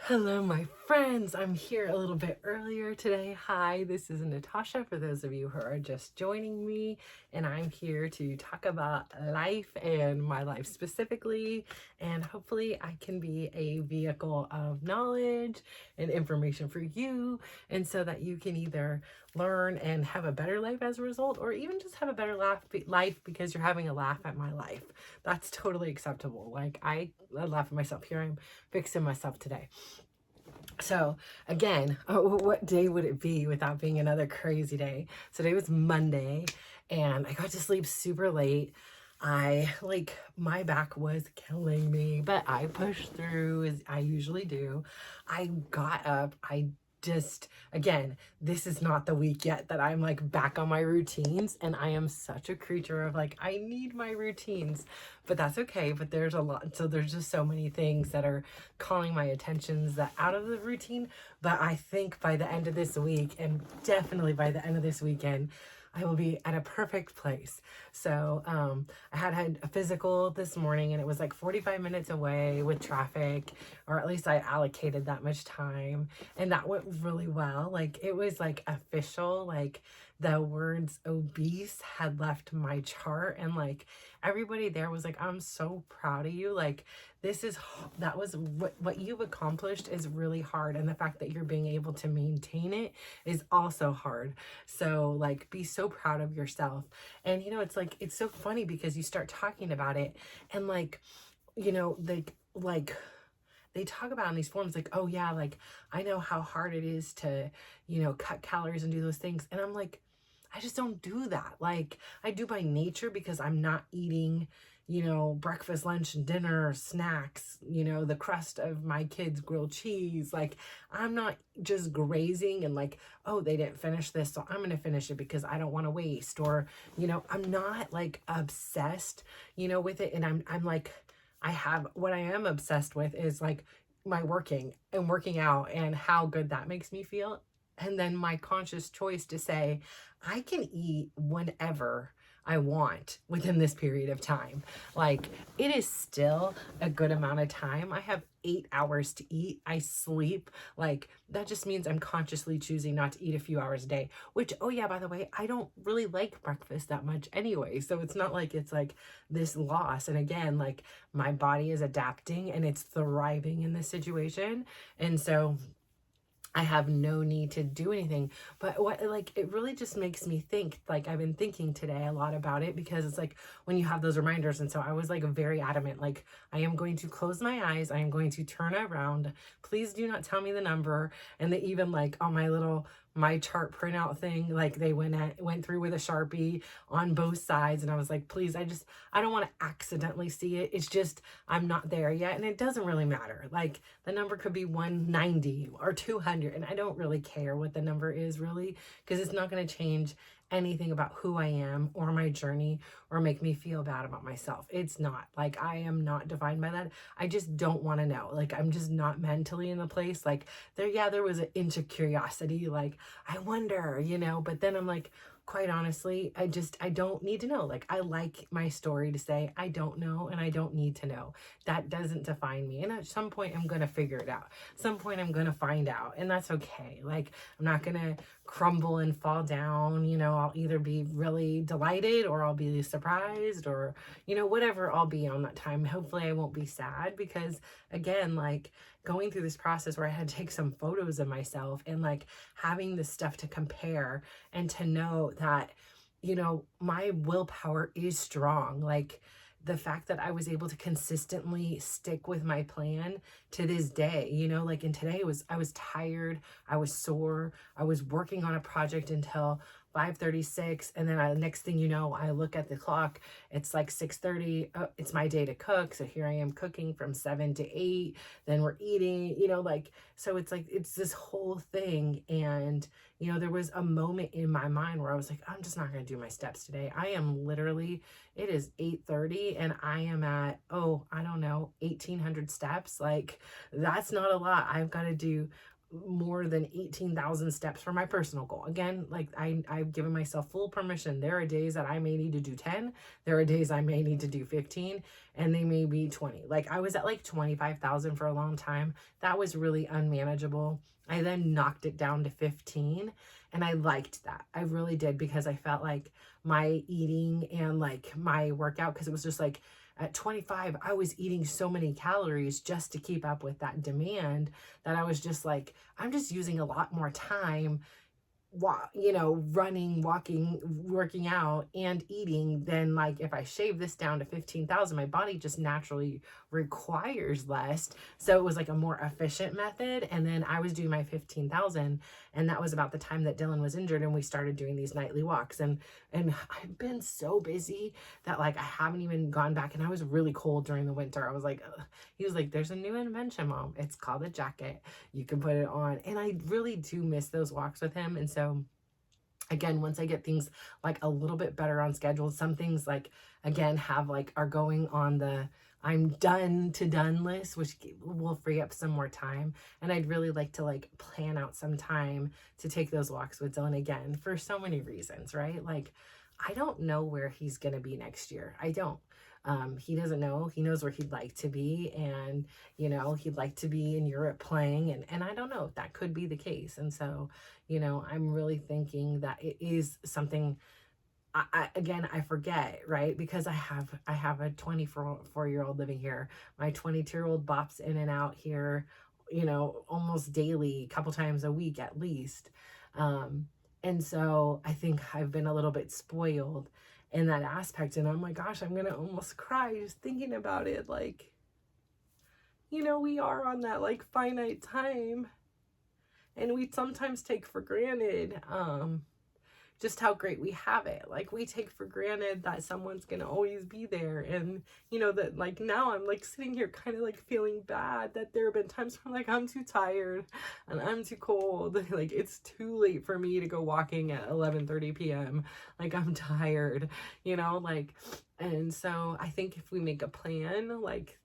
Hello, my friends. I'm here a little bit earlier today. Hi, this is Natasha for those of you who are just joining me, and I'm here to talk about life and my life specifically. And hopefully, I can be a vehicle of knowledge and information for you, and so that you can either learn and have a better life as a result, or even just have a better life because you're having a laugh at my life. That's totally acceptable. Like, I laugh at myself. Here I'm fixing myself today. So again, what day would it be without being another crazy day? So today was Monday and I got to sleep super late. My back was killing me, but I pushed through as I usually do. I got up. Again, this is not the week yet that I'm like back on my routines, and I am such a creature of like, I need my routines, but that's okay. But there's a lot, so there's just so many things that are calling my attentions that out of the routine. But I think by the end of this week, and definitely by the end of this weekend, I will be at a perfect place. So I had a physical this morning, and it was like 45 minutes away with traffic, or at least I allocated that much time, and that went really well. Like, it was like official, like the words obese had left my chart, and like everybody there was like, I'm so proud of you. Like, that was what you've accomplished is really hard, and the fact that you're being able to maintain it is also hard. So like, be so proud of yourself. And it's like, it's so funny because you start talking about it, and like, like they talk about in these forums, like, oh yeah, like I know how hard it is to cut calories and do those things, and I'm like, I just don't do that. Like, I do by nature because I'm not eating breakfast, lunch, and dinner, snacks, the crust of my kids' grilled cheese. Like, I'm not just grazing and like, oh, they didn't finish this, so I'm going to finish it because I don't want to waste. Or, I'm not like obsessed, with it. And I'm like, what I am obsessed with is like my working out and how good that makes me feel. And then my conscious choice to say, I can eat whenever I want within this period of time. Like, it is still a good amount of time. I have 8 hours to eat. I sleep. Like, that just means I'm consciously choosing not to eat a few hours a day, which, oh yeah, by the way, I don't really like breakfast that much anyway. So it's not like it's like this loss. And again, like, my body is adapting and it's thriving in this situation. And so I have no need to do anything. But it really just makes me think. Like, I've been thinking today a lot about it because it's like when you have those reminders. And so I was like very adamant, like, I am going to close my eyes. I am going to turn around. Please do not tell me the number. And they even, like, on my chart printout thing, like, they went through with a Sharpie on both sides, and I was like, please, I don't want to accidentally see it. It's just, I'm not there yet, and it doesn't really matter. Like, the number could be 190 or 200, and I don't really care what the number is, really, because it's not going to change anything about who I am or my journey or make me feel bad about myself. It's not. Like, I am not defined by that. I just don't want to know. Like, I'm just not mentally in the place. Like, there was an inch of curiosity, like, I wonder, but then I'm like, quite honestly, I don't need to know. Like, I like my story to say, I don't know, and I don't need to know. That doesn't define me. And at some point, I'm going to figure it out. Some point, I'm going to find out, and that's okay. Like, I'm not going to crumble and fall down. I'll either be really delighted, or I'll be surprised, or, whatever I'll be on that time. Hopefully, I won't be sad because, again, like, going through this process where I had to take some photos of myself and like having this stuff to compare and to know that, my willpower is strong. Like, the fact that I was able to consistently stick with my plan to this day, like, and today I was tired, I was sore, I was working on a project until 5:36, and then next thing you know, I look at the clock, it's like 6:30. It's my day to cook, so here I am cooking from 7 to 8, then we're eating, like, so it's like, it's this whole thing. And there was a moment in my mind where I was like, I'm just not going to do my steps today. I am literally, it is 8:30 and I am at, I don't know, 1,800 steps. Like, that's not a lot. I've got to do more than 18,000 steps for my personal goal. Again, like I've given myself full permission. There are days that I may need to do 10. There are days I may need to do 15, and they may be 20. Like I was at like 25,000 for a long time. That was really unmanageable. I then knocked it down to 15, and I liked that. I really did, because I felt like my eating and like my workout, because it was just like at 25, I was eating so many calories just to keep up with that demand, that I was just like, I'm just using a lot more time, running, walking, working out, and eating, then like if I shave this down to 15,000, my body just naturally requires less. So it was like a more efficient method. And then I was doing my 15,000, and that was about the time that Dylan was injured, and we started doing these nightly walks. And I've been so busy that like I haven't even gone back. And I was really cold during the winter. I was like, ugh. He was like, there's a new invention, Mom. It's called a jacket. You can put it on. And I really do miss those walks with him. And so again, once I get things like a little bit better on schedule, some things like, again, are going on the I'm done to done list, which will free up some more time. And I'd really like to like plan out some time to take those walks with Dylan again, for so many reasons, right? Like, I don't know where he's going to be next year. I don't. He doesn't know. He knows where he'd like to be, and he'd like to be in Europe playing, and I don't know if that could be the case. And so I'm really thinking that it is something. I forget, right? Because I have a 24-year-old living here. My 22-year-old bops in and out here, almost daily, a couple times a week at least. And so I think I've been a little bit spoiled in that aspect. And oh my gosh, I'm gonna almost cry just thinking about it. Like, we are on that like finite time, and we sometimes take for granted just how great we have it. Like, we take for granted that someone's gonna always be there. And that like now I'm like sitting here kind of like feeling bad that there have been times where I'm like, I'm too tired and I'm too cold. Like, it's too late for me to go walking at 11:30 p.m. Like, I'm tired, like. And so I think if we make a plan, like,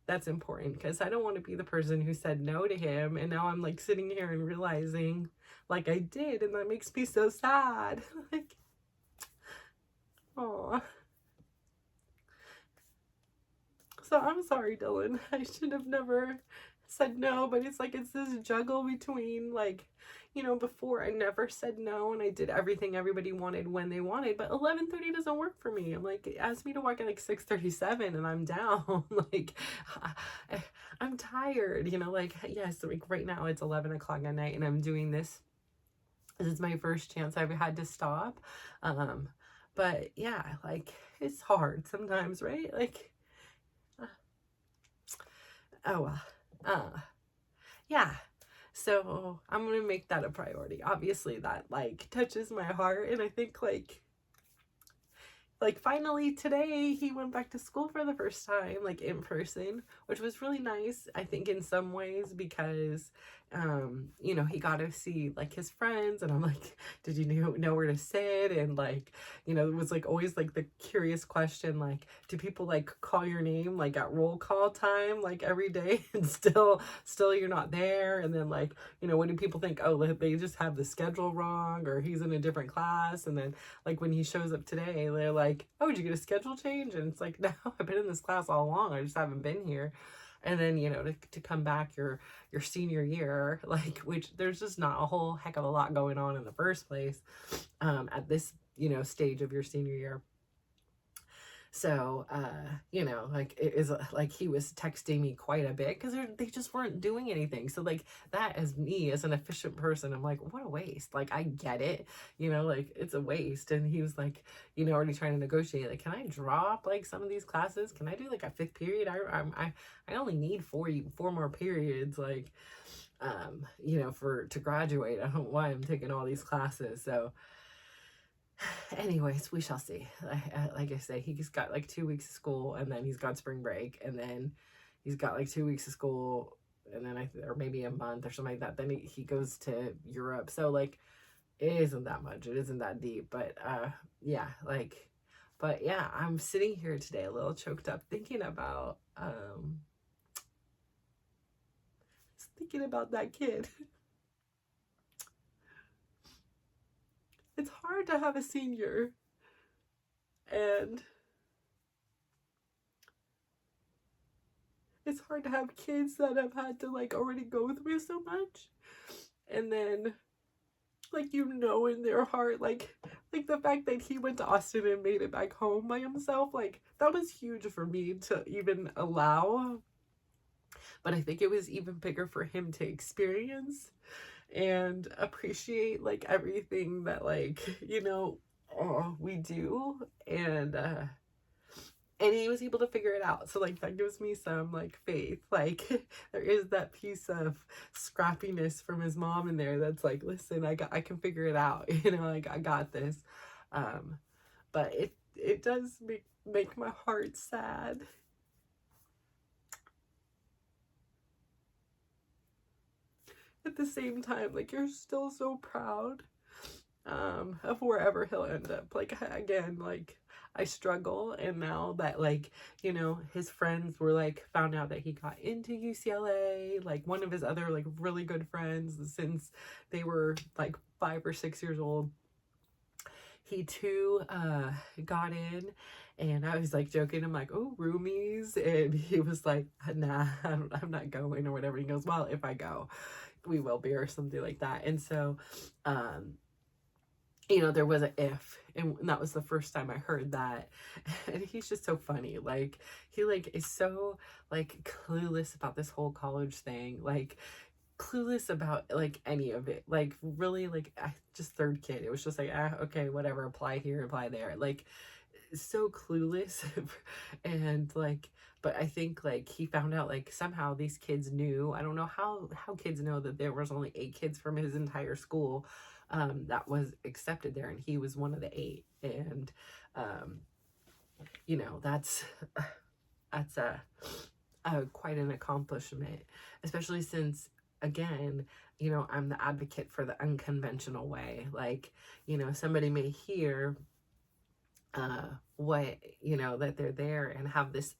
that's important, because I don't want to be the person who said no to him, and now I'm like sitting here and realizing like I did, and that makes me so sad. Like, oh. So I'm sorry, Dylan. I should have never said no, but it's like it's this juggle between like, before I never said no, and I did everything everybody wanted when they wanted, but 11:30 doesn't work for me. I'm like, ask me to walk at like 6:37 and I'm down. Like, I'm tired, like, yes, like right now it's 11 o'clock at night and I'm doing this. This is my first chance I've had to stop. But yeah, like, it's hard sometimes, right? Like, oh well. Yeah. So I'm gonna make that a priority. Obviously that like touches my heart, and I think like finally today he went back to school for the first time, like in person, which was really nice, I think, in some ways, because he got to see like his friends, and I'm like, did you know where to sit? And like, it was like always like the curious question, like, do people like call your name like at roll call time like every day and still you're not there? And then like, what do people think? Oh, they just have the schedule wrong, or he's in a different class. And then like when he shows up today, they're like, oh, did you get a schedule change? And it's like, no, I've been in this class all along, I just haven't been here. And then to come back your senior year, like, which there's just not a whole heck of a lot going on in the first place at this stage of your senior year. So, like, it is like he was texting me quite a bit because they just weren't doing anything. So like that, as me as an efficient person, I'm like, what a waste. Like, I get it, like it's a waste. And he was like, already trying to negotiate, like, can I drop like some of these classes? Can I do like a 5th period? I only need 4 more periods, like, to graduate. I don't know why I'm taking all these classes. So anyways, we shall see. Like I say, he's got like 2 weeks of school, and then he's got spring break, and then he's got like 2 weeks of school, and then or maybe a month or something like that. Then he goes to Europe. So like, it isn't that much. It isn't that deep. But yeah, like, but yeah, I'm sitting here today a little choked up thinking about that kid. it's hard to have a senior, and it's hard to have kids that have had to like already go through so much, and then like, you know, in their heart, like the fact that he went to Austin and made it back home by himself, like that was huge for me to even allow. But I think it was even bigger for him to experience and appreciate like everything that, like, you know, we do. And he was able to figure it out. So like that gives me some like faith. Like there is that piece of scrappiness from his mom in there that's like, listen, I can figure it out. You know, like I got this. But it does make my heart sad. At the same time, like you're still so proud of wherever he'll end up. Like again, like I struggle, and now that, like, you know, his friends were like found out that he got into UCLA, like one of his other like really good friends since they were like 5 or 6 years old, he too got in. And I was like joking, I'm like, oh, roomies. And he was like, nah, I'm not going or whatever. He goes, well, if I go, we will be, or something like that. And so you know, there was an if, and that was the first time I heard that. And he's just so funny. Like he like is so like clueless about this whole college thing, like clueless about like any of it, like really, like just third kid. It was just like, okay, whatever, apply here, apply there, like so clueless. And like, but I think like he found out like somehow these kids knew, I don't know how kids know that there was only 8 kids from his entire school that was accepted there, and he was one of the 8. And you know, that's a quite an accomplishment, especially since, again, you know, I'm the advocate for the unconventional way. Like, you know, somebody may hear what, you know, that they're there and have this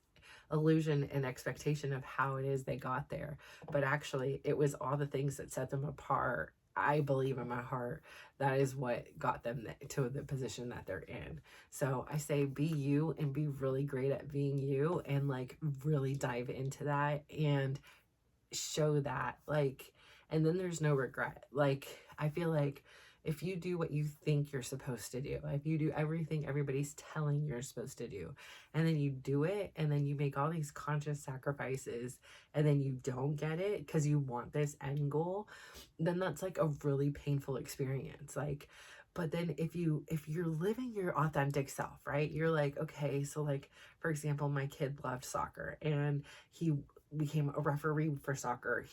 illusion and expectation of how it is they got there, but actually it was all the things that set them apart. I believe in my heart that is what got them to the position that they're in. So I say be you, and be really great at being you, and like really dive into that and show that, like, and then there's no regret. Like I feel like if you do what you think you're supposed to do, if you do everything everybody's telling you're supposed to do, and then you do it, and then you make all these conscious sacrifices, and then you don't get it because you want this end goal, then that's like a really painful experience. Like, but then if you're living your authentic self, right, you're like, okay, so like for example, my kid loved soccer, and he became a referee for soccer.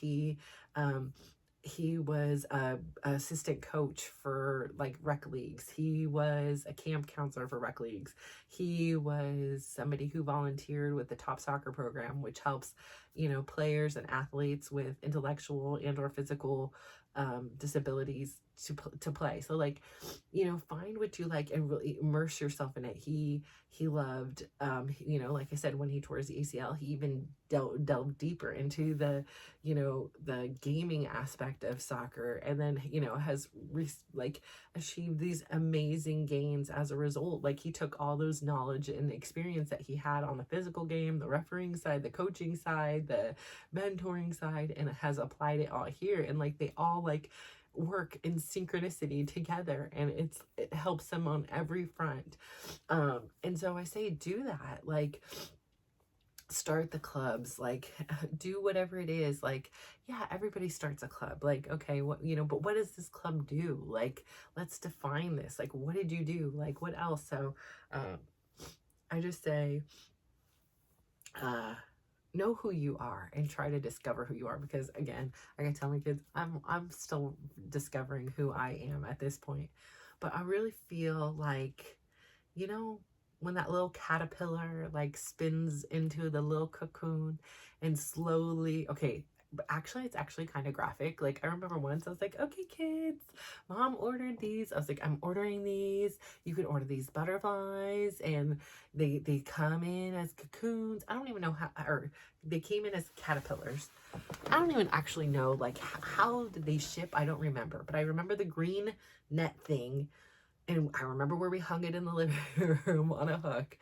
He was a assistant coach for like rec leagues. He was a camp counselor for rec leagues. He was somebody who volunteered with the top soccer program, which helps, you know, players and athletes with intellectual and or physical disabilities to play. So like, you know, find what you like and really immerse yourself in it. He loved, you know, like I said, when he tore his ACL, he even delved deeper into the, you know, the gaming aspect of soccer, and then, you know, has like achieved these amazing gains as a result. Like he took all those knowledge and experience that he had on the physical game, the refereeing side, the coaching side, the mentoring side, and has applied it all here. And like they all like work in synchronicity together, and it helps them on every front. And so I say do that. Like start the clubs, like do whatever it is. Like, yeah, everybody starts a club. Like, okay, what, you know, but what does this club do? Like, let's define this. Like, what did you do? Like, what else? So I just say know who you are and try to discover who you are, because again, like I tell my kids, I'm still discovering who I am at this point. But I really feel like, you know, when that little caterpillar like spins into the little cocoon and slowly, okay, but actually it's actually kind of graphic. Like I remember once I was like, okay kids, mom ordered these. I was like, I'm ordering these. You can order these butterflies, and they come in as cocoons. I don't even know how, or they came in as caterpillars. I don't even actually know like how did they ship. I don't remember, but I remember the green net thing And I remember where we hung it in the living room on a hook.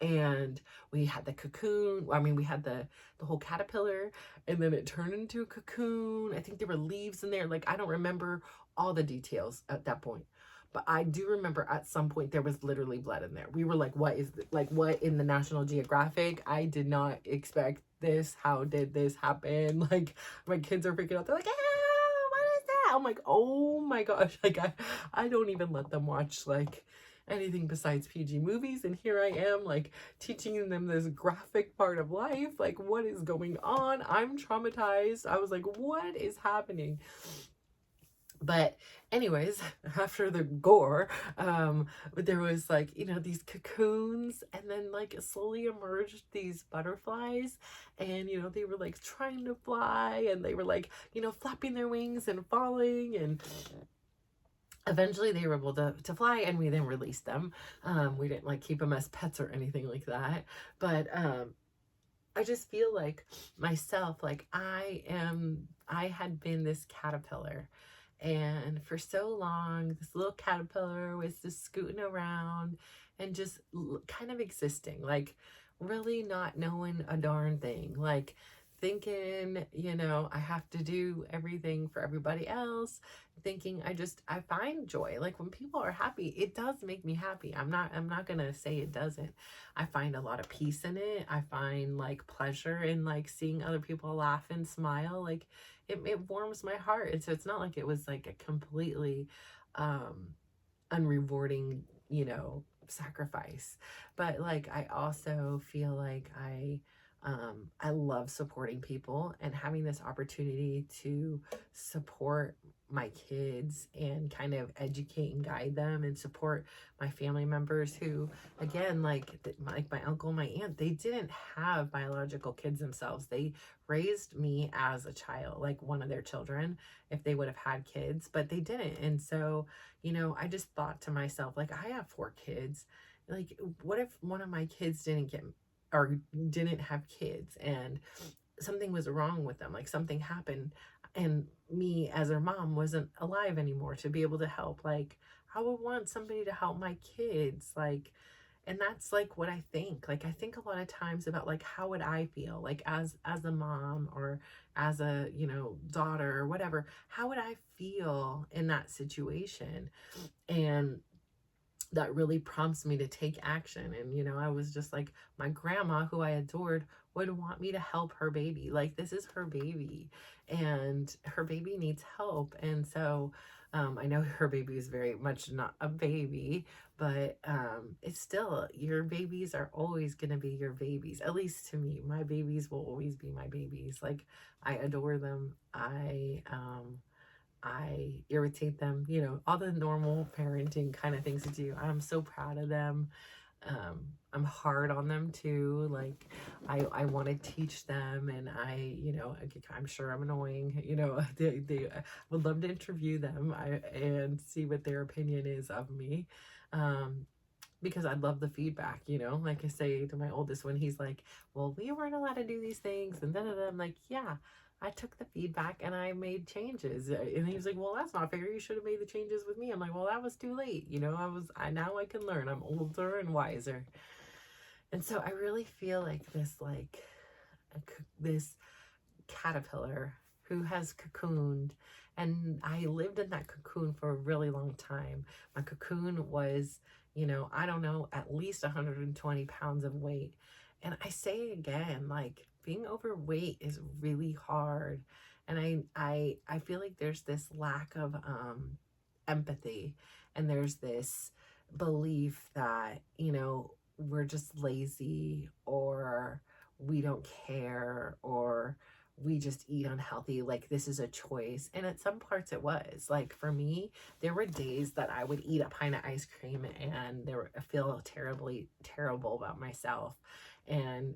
And we had the cocoon. I mean, we had the whole caterpillar, and then it turned into a cocoon. I think there were leaves in there. Like, I don't remember all the details at that point. But I do remember at some point there was literally blood in there. We were like, what is like what in the National Geographic? I did not expect this. How did this happen? Like, my kids are freaking out. They're like, ah, what is that? I'm like, oh my gosh. Like, I don't even let them watch like anything besides PG movies, and here I am like teaching them this graphic part of life. Like, what is going on? I'm traumatized. I was like, what is happening? But anyways, after the gore, there was like, you know, these cocoons, and then like slowly emerged these butterflies, and, you know, they were like trying to fly, and they were like, you know, flapping their wings and falling, and eventually they were able to fly, and we then released them. We didn't like keep them as pets or anything like that. But I just feel like myself, like I had been this caterpillar. And for so long, this little caterpillar was just scooting around and just kind of existing, like really not knowing a darn thing, like thinking, you know, I have to do everything for everybody else, thinking I find joy. Like, when people are happy, it does make me happy. I'm not gonna say it doesn't. I find a lot of peace in it. I find like pleasure in like seeing other people laugh and smile. Like, it warms my heart. And so it's not like it was like a completely unrewarding, you know, sacrifice. But like, I also feel like I love supporting people, and having this opportunity to support my kids and kind of educate and guide them and support my family members who, again, like my uncle, my aunt, they didn't have biological kids themselves. They raised me as a child, like one of their children, if they would have had kids, but they didn't. And so, you know, I just thought to myself, like, I have 4 kids. Like, what if one of my kids didn't get or didn't have kids, and something was wrong with them, like something happened, and me as their mom wasn't alive anymore to be able to help? Like, I would want somebody to help my kids. Like, and that's like what I think. Like, I think a lot of times about like, how would I feel, like as a mom, or as a, you know, daughter or whatever, how would I feel in that situation? And that really prompts me to take action. And, you know, I was just like, my grandma, who I adored, would want me to help her baby. Like, this is her baby, and her baby needs help. And so I know her baby is very much not a baby, but it's still, your babies are always going to be your babies. At least to me, my babies will always be my babies. Like, I adore them. I irritate them, you know, all the normal parenting kind of things to do. I'm so proud of them. I'm hard on them too. Like, I want to teach them, and you know, I'm sure I'm annoying, you know, they would love to interview them and see what their opinion is of me. Because I love the feedback, you know, like I say to my oldest one, he's like, well, we weren't allowed to do these things. And then I'm like, yeah, I took the feedback and I made changes. And he was like, well, that's not fair. You should have made the changes with me. I'm like, well, that was too late. You know, now I can learn. I'm older and wiser. And so I really feel like this caterpillar who has cocooned, and I lived in that cocoon for a really long time. My cocoon was, you know, I don't know, at least 120 pounds of weight. And I say again, like, being overweight is really hard. And I feel like there's this lack of empathy, and there's this belief that, you know, we're just lazy, or we don't care, or we just eat unhealthy, like this is a choice. And at some parts it was. Like, for me, there were days that I would eat a pint of ice cream and feel terrible about myself, and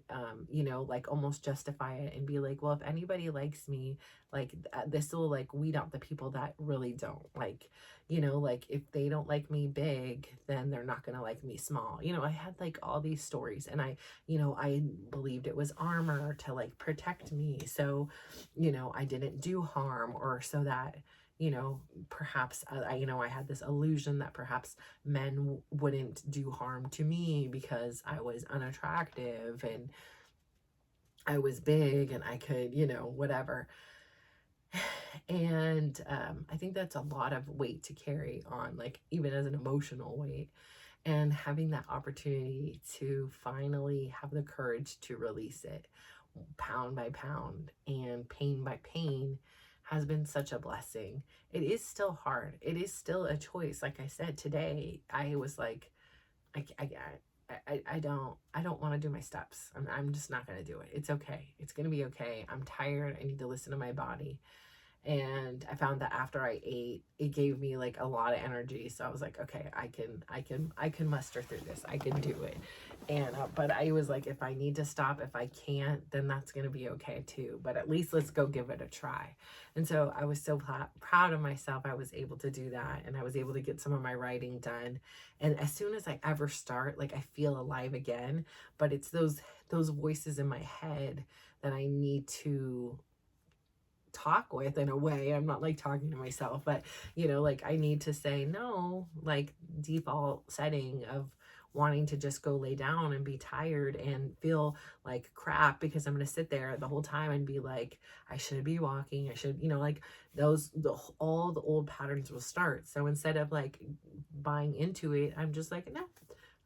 you know, like almost justify it and be like, well, if anybody likes me, like this will like weed out the people that really don't. Like, you know, like if they don't like me big, then they're not gonna like me small. You know, I had like all these stories, and you know, I believed it was armor to like protect me, so, you know, I didn't do harm, or so that, you know, perhaps I had this illusion that perhaps men wouldn't do harm to me because I was unattractive and I was big and I could, whatever. And I think that's a lot of weight to carry on, like even as an emotional weight. And having that opportunity to finally have the courage to release it pound by pound and pain by pain has been such a blessing. It is still hard. It is still a choice. Like I said today, I was like, I don't want to do my steps. I'm just not going to do it. It's okay. It's going to be okay. I'm tired. I need to listen to my body. And I found that after I ate, it gave me like a lot of energy. So I was like, okay, I can muster through this. I can do it. And but I was like, if I need to stop, if I can't, then that's gonna be okay too. But at least let's go give it a try. And so I was so proud of myself. I was able to do that, and I was able to get some of my writing done. And as soon as I ever start, like I feel alive again. But it's those voices in my head that I need to talk with in a way. I'm not like talking to myself, but like I need to say no, like default setting of wanting to just go lay down and be tired and feel like crap because I'm going to sit there the whole time and be like, I should be walking. I should, like all the old patterns will start. So instead of like buying into it, I'm just like, no,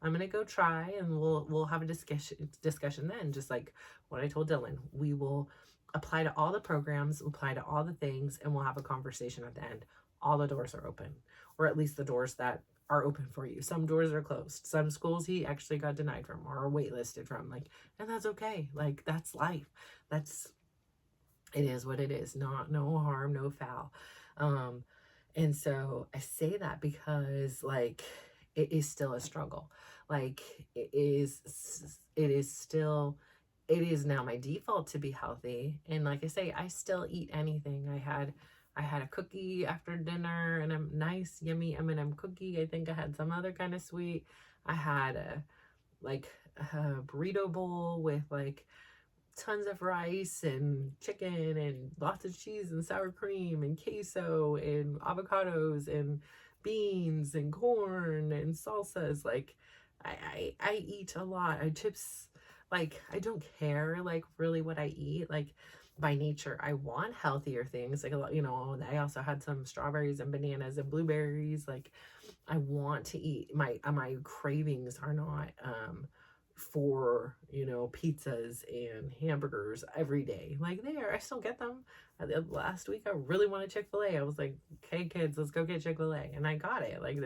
I'm going to go try, and we'll have a discussion then. Just like what I told Dylan, we will apply to all the programs, apply to all the things, and we'll have a conversation at the end. All the doors are open, or at least the doors that are open for you. Some doors are closed. Some schools he actually got denied from or waitlisted from, like, and that's okay. Like, that's life. It is what it is. No harm, no foul. And so I say that because like it is still a struggle. Like it is still, it is now my default to be healthy. And like I say, I still eat anything. I had a cookie after dinner, and a nice yummy M&M cookie. I think I had some other kind of sweet. I had a burrito bowl with like tons of rice and chicken and lots of cheese and sour cream and queso and avocados and beans and corn and salsas. Like I eat a lot. I chips, like I don't care like really what I eat. Like by nature, I want healthier things. Like a lot, I also had some strawberries and bananas and blueberries. Like I want to eat. My cravings are not for pizzas and hamburgers every day. Like I still get them. Last week I really wanted Chick-fil-A. I was like, okay kids, let's go get Chick-fil-A, and I got it. Like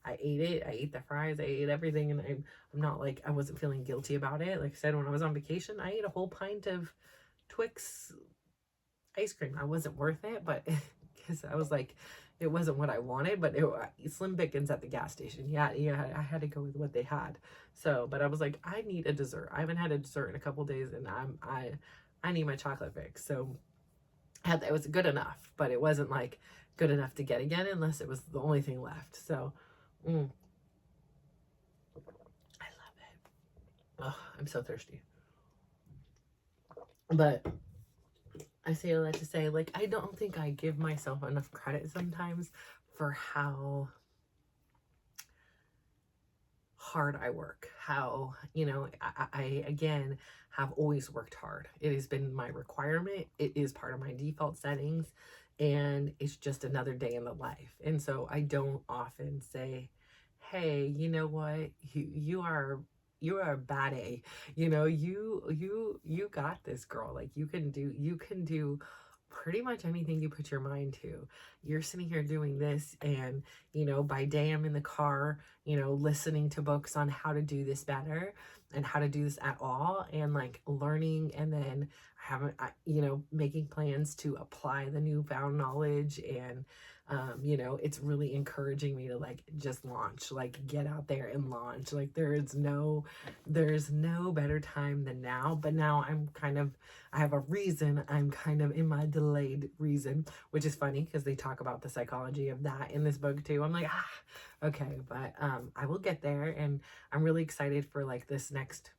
I ate it. I ate the fries. I ate everything, and I'm not like, I wasn't feeling guilty about it. Like I said, when I was on vacation, I ate a whole pint of Twix ice cream. I wasn't worth it, but because I was like, it wasn't what I wanted. But Slim Pickens at the gas station, yeah, I had to go with what they had. So, but I was like, I need a dessert. I haven't had a dessert in a couple days, and I need my chocolate fix. So it was good enough, but it wasn't like good enough to get again unless it was the only thing left. So I love it. Oh, I'm so thirsty. But I say all that to say, like, I don't think I give myself enough credit sometimes for how hard I work. How, I again have always worked hard. It has been my requirement. It is part of my default settings, and it's just another day in the life. And so I don't often say, hey, you know what? You are a bad A. You got this, girl. Like you can do pretty much anything you put your mind to. You're sitting here doing this, and by day I'm in the car, listening to books on how to do this better and how to do this at all, and like learning, and then making plans to apply the newfound knowledge. And it's really encouraging me to like just launch, like get out there and launch. Like there's no better time than now. But now I have a reason. I'm kind of in my delayed reason, which is funny because they talk about the psychology of that in this book too. I'm like, okay, but I will get there, and I'm really excited for like this next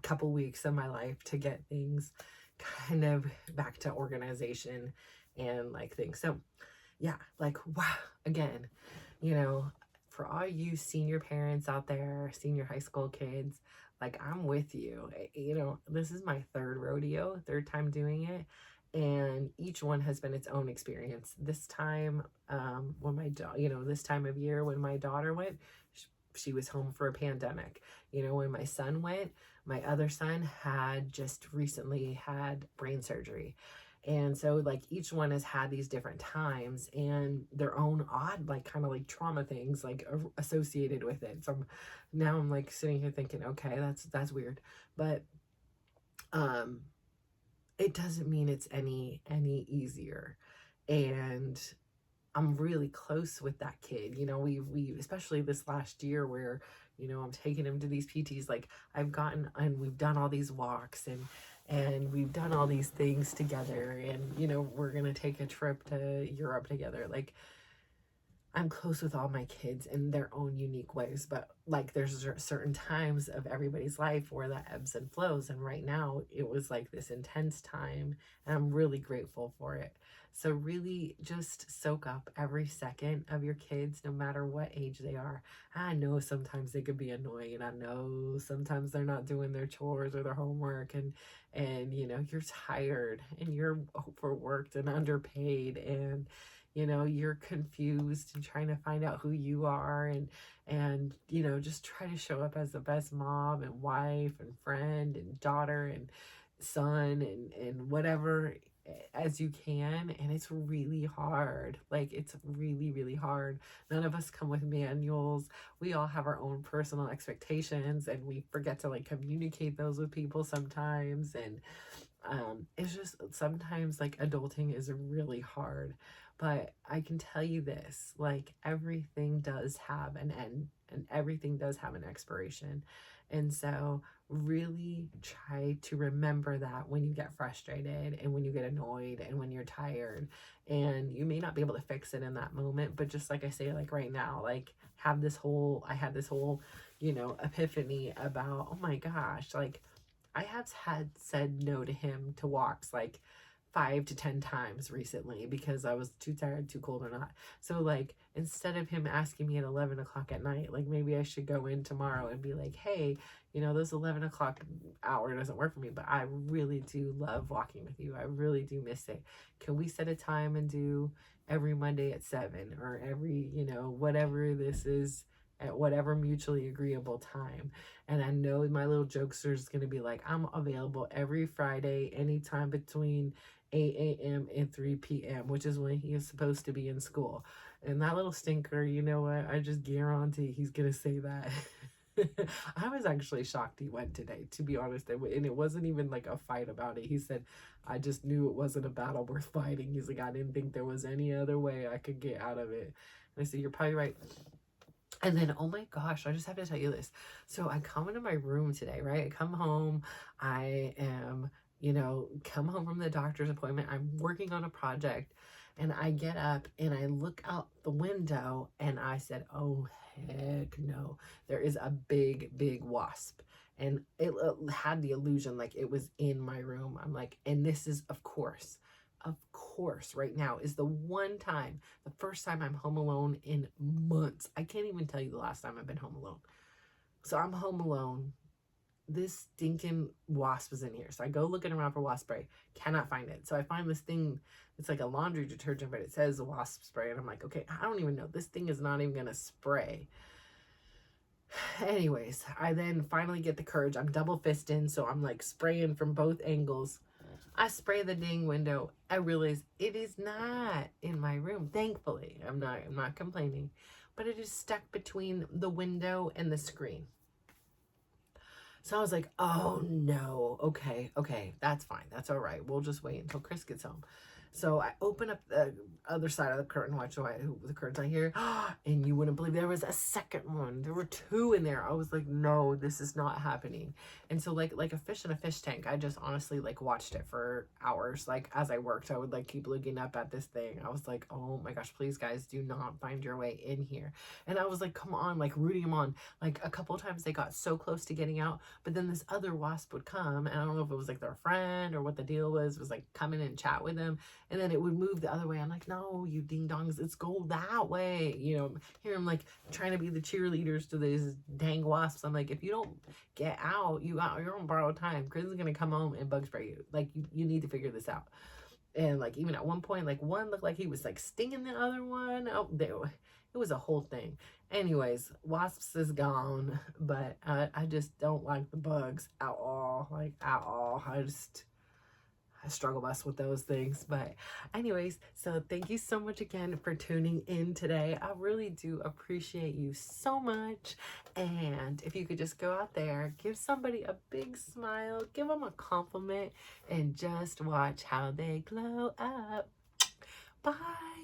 couple weeks of my life to get things kind of back to organization and like things. So yeah, like, wow, again, you know, for all you senior parents out there, senior high school kids, like, I'm with you. You know, this is my third rodeo, third time doing it. And each one has been its own experience. This time, when this time of year when my daughter went, she was home for a pandemic. You know, when my son went, my other son had just recently had brain surgery. And so, like, each one has had these different times and their own odd, like, kind of like trauma things, like, associated with it. So now I'm like sitting here thinking, okay, that's weird. But um, it doesn't mean it's any easier. And I'm really close with that kid. You know, we especially this last year where, you know, I'm taking him to these PTs. Like, I've gotten, and we've done all these walks, and we've done all these things together, and, you know, we're gonna take a trip to Europe together. Like, I'm close with all my kids in their own unique ways, but like, there's certain times of everybody's life where that ebbs and flows. And right now it was like this intense time, and I'm really grateful for it. So really just soak up every second of your kids, no matter what age they are. I know sometimes they could be annoying, and I know sometimes they're not doing their chores or their homework, and you know, you're tired and you're overworked and underpaid, and you know, you're confused and trying to find out who you are, and you know, just try to show up as the best mom and wife and friend and daughter and son and whatever as you can. And it's really hard. Like, it's really hard. None of us come with manuals. We all have our own personal expectations, and we forget to like communicate those with people sometimes. And it's just sometimes, like, adulting is really hard. But I can tell you this, like, everything does have an end, and everything does have an expiration. And so really try to remember that when you get frustrated and when you get annoyed and when you're tired, and you may not be able to fix it in that moment, but just like I say, like right now, like, I had this whole, you know, epiphany about, oh my gosh, like, I have had said no to him to walks like 5 to 10 times recently because I was too tired, too cold, or not. So, like, instead of him asking me at 11 o'clock at night, like, maybe I should go in tomorrow and be like, hey, you know, this 11 o'clock hour doesn't work for me, but I really do love walking with you. I really do miss it. Can we set a time and do every Monday at 7, or every, you know, whatever this is, at whatever mutually agreeable time? And I know my little jokester is going to be like, I'm available every Friday, anytime between 8 a.m. and 3 p.m., which is when he is supposed to be in school. And that little stinker, you know what? I just guarantee he's going to say that. I was actually shocked he went today, to be honest. And it wasn't even like a fight about it. He said, I just knew it wasn't a battle worth fighting. He's like, I didn't think there was any other way I could get out of it. And I said, you're probably right. And then, oh my gosh, I just have to tell you this. So I come into my room today, right? I come home. I am, you know, come home from the doctor's appointment. I'm working on a project, and I get up and I look out the window, and I said, oh, heck no. There is a big wasp. And it had the illusion like it was in my room. I'm like, and this is, of course, right now is the one time, the first time I'm home alone in months. I can't even tell you the last time I've been home alone. So I'm home alone. This stinking wasp is in here. So I go looking around for wasp spray. Cannot find it. So I find this thing. It's like a laundry detergent, but it says wasp spray. And I'm like, okay, I don't even know. This thing is not even going to spray. Anyways, I then finally get the courage. I'm double fisting. So I'm like spraying from both angles. I spray the dang window. I realize it is not in my room. Thankfully, I'm not complaining, but it is stuck between the window and the screen. So I was like, oh no, okay, that's fine. That's all right. We'll just wait until Chris gets home. So I open up the other side of the curtain, watch the curtains I hear, and you wouldn't believe there was a second one. There were 2 in there. I was like, no, this is not happening. And so like a fish in a fish tank, I just honestly like watched it for hours. Like as I worked, I would like keep looking up at this thing. I was like, oh my gosh, please guys, do not find your way in here. And I was like, come on, like rooting them on. Like a couple times they got so close to getting out, but then this other wasp would come, and I don't know if it was like their friend or what the deal was like coming and chat with them. And then it would move the other way. I'm like, no, you ding dongs, it's go that way. You know, here I'm like trying to be the cheerleaders to these dang wasps. I'm like, if you don't get out, you're on borrowed time. Chris is gonna come home and bug spray you. Like, you need to figure this out. And like, even at one point, like, one looked like he was like stinging the other one. Oh, it was a whole thing. Anyways, wasps is gone, but I just don't like the bugs at all. Like, at all. I struggle best with those things. But anyways, so thank you so much again for tuning in today. I really do appreciate you so much. And if you could just go out there, give somebody a big smile, give them a compliment, and just watch how they glow up. Bye.